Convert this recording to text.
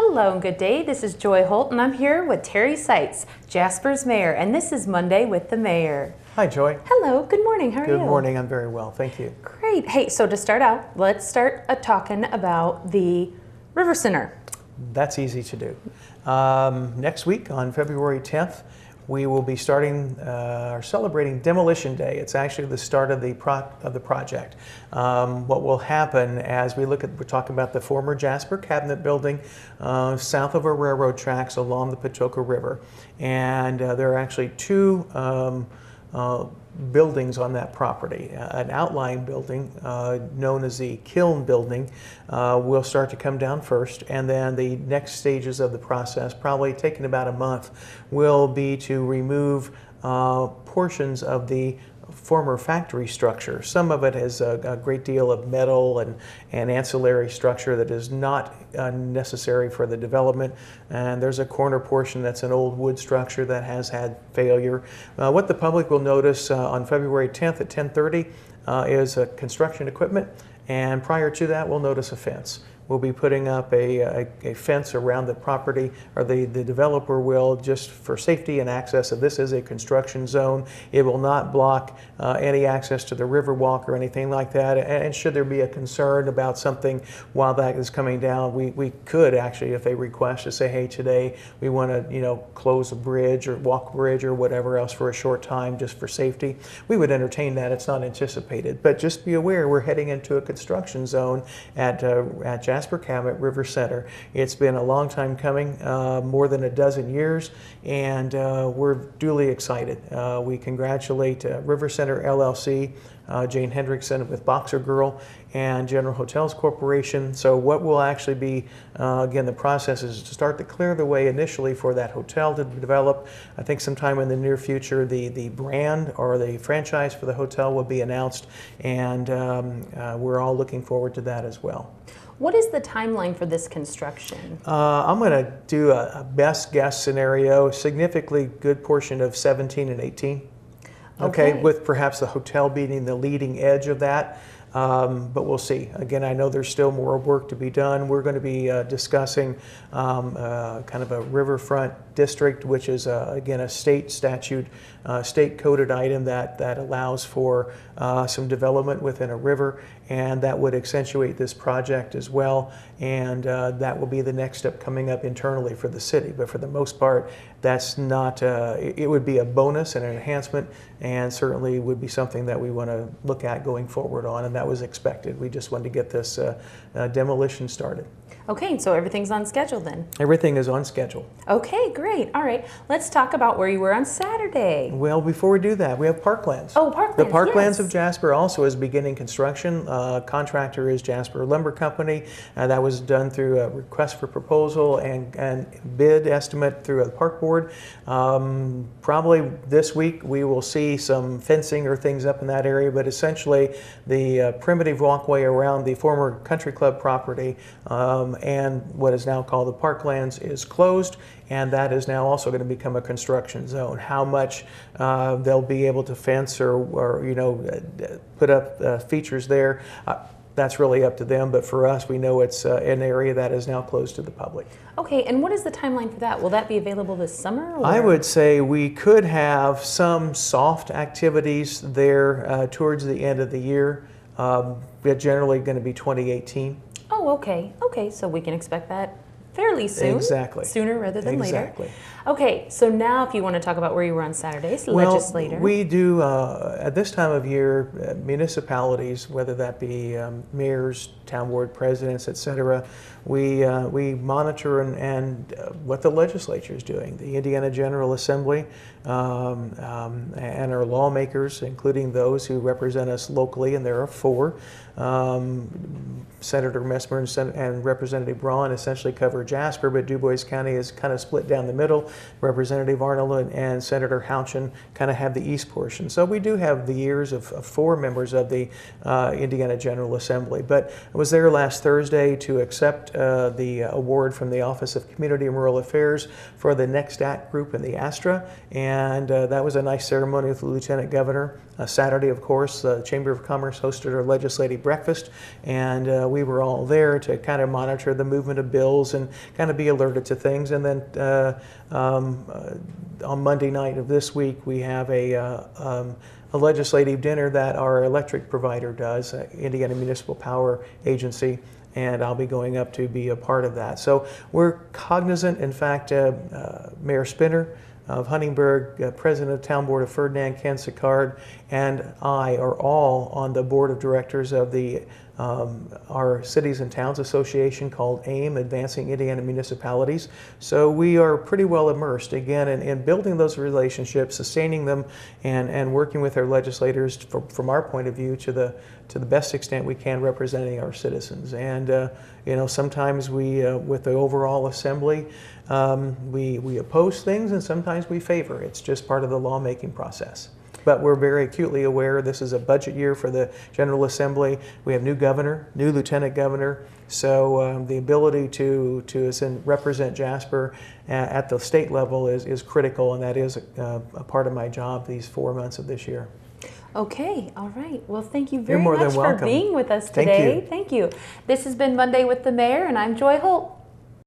Hello and good day. This is Joy Holt and I'm here with Terry Seitz, Jasper's mayor, and this is Monday with the mayor. Hi, Joy. Hello, good morning. How are you? Good morning. I'm very well. Thank you. Great. Hey, so to start out, let's start talking about the River Center. That's easy to do. Next week on February 10th, we will be starting or celebrating Demolition Day. It's actually the start of the project. What will happen as we're talking about the former Jasper Cabinet Building south of our railroad tracks along the Patoka River. And there are actually two buildings on that property. An outlying building known as the Kiln Building will start to come down first, and then the next stages of the process, probably taking about a month, will be to remove portions of the former factory structure. Some of it has a great deal of metal and ancillary structure that is not necessary for the development, and there's a corner portion that's an old wood structure that has had failure. What the public will notice on February 10th at 10:30 is construction equipment, and prior to that we'll notice a fence. We'll be putting up a fence around the property, or the developer will, just for safety and access. If this is a construction zone, it will not block any access to the river walk or anything like that. And should there be a concern about something while that is coming down, we could actually, if they request, to say, hey, today we want to close a bridge or walk bridge or whatever else for a short time just for safety. We would entertain that. It's not anticipated, but just be aware we're heading into a construction zone at Jasper Cabinet River Center. It's been a long time coming, more than a dozen years, and we're duly excited. We congratulate River Center LLC, Jane Hendrickson with Boxer Girl, and General Hotels Corporation. So what will actually be, again, the process is to start to clear the way initially for that hotel to develop. I think sometime in the near future, the brand or the franchise for the hotel will be announced, and we're all looking forward to that as well. What is the timeline for this construction? I'm going to do a best guess scenario, significantly good portion of 17 and 18. Okay, with perhaps the hotel being the leading edge of that. But we'll see. Again, I know there's still more work to be done. We're going to be discussing kind of a riverfront district, which is again a state statute, state coded item that allows for some development within a river, and that would accentuate this project as well. And that will be the next step coming up internally for the city. But for the most part, that's not. It would be a bonus and an enhancement, and certainly would be something that we want to look at going forward on. And that was expected. We just wanted to get this demolition started. Okay, so everything's on schedule then? Everything is on schedule. Okay, great. All right, let's talk about where you were on Saturday. Well, before we do that, we have Parklands. Oh, Parklands, the Parklands yes. of Jasper also is beginning construction. Contractor is Jasper Lumber Company. That was done through a request for proposal and bid estimate through the Park Board. Probably this week we will see some fencing or things up in that area, but essentially the primitive walkway around the former country club property and what is now called the Parklands is closed, and that is now also going to become a construction zone. How much they'll be able to fence or put up features there, that's really up to them, but for us, we know it's an area that is now closed to the public. Okay, and what is the timeline for that? Will that be available this summer? Or? I would say we could have some soft activities there towards the end of the year, but generally going to be 2018. Oh, okay. Okay, so we can expect that fairly soon. Exactly. Sooner rather than later. Exactly. Okay, so now if you want to talk about where you were on Saturdays, well, legislator. We do, at this time of year, municipalities, whether that be mayors, town board presidents, etc., we monitor and what the legislature is doing. The Indiana General Assembly and our lawmakers, including those who represent us locally, and there are 4. Senator Messmer and Representative Braun essentially cover Jasper, but Du Bois County is kind of split down the middle. Representative Arnold and Senator Houchin kind of have the east portion. So we do have the ears of 4 members of the Indiana General Assembly. But I was there last Thursday to accept the award from the Office of Community and Rural Affairs for the Next Act group in the Astra, and that was a nice ceremony with the Lieutenant Governor. Saturday, of course, the Chamber of Commerce hosted our legislative breakfast, and we were all there to kind of monitor the movement of bills and kind of be alerted to things. And then on Monday night of this week, we have a legislative dinner that our electric provider does, Indiana Municipal Power Agency, and I'll be going up to be a part of that. So we're cognizant. In fact, Mayor Spinner of Huntingburg, President of Town Board of Ferdinand, Ken Sicard, and I are all on the board of directors of the our Cities and Towns Association called AIM, Advancing Indiana Municipalities. So we are pretty well immersed, again, in building those relationships, sustaining them, and working with our legislators from our point of view to the best extent we can, representing our citizens. And you know, sometimes we, with the overall assembly, we oppose things, and sometimes we favor. It's just part of the lawmaking process. But we're very acutely aware this is a budget year for the General Assembly. We have new governor, new lieutenant governor, so the ability to represent Jasper at the state level is critical, and that is a part of my job these 4 months of this year. Okay, all right. Well, thank you very You're more much than for welcome. being with us Thank today. you. Thank you. This has been Monday with the Mayor, and I'm Joy Holt.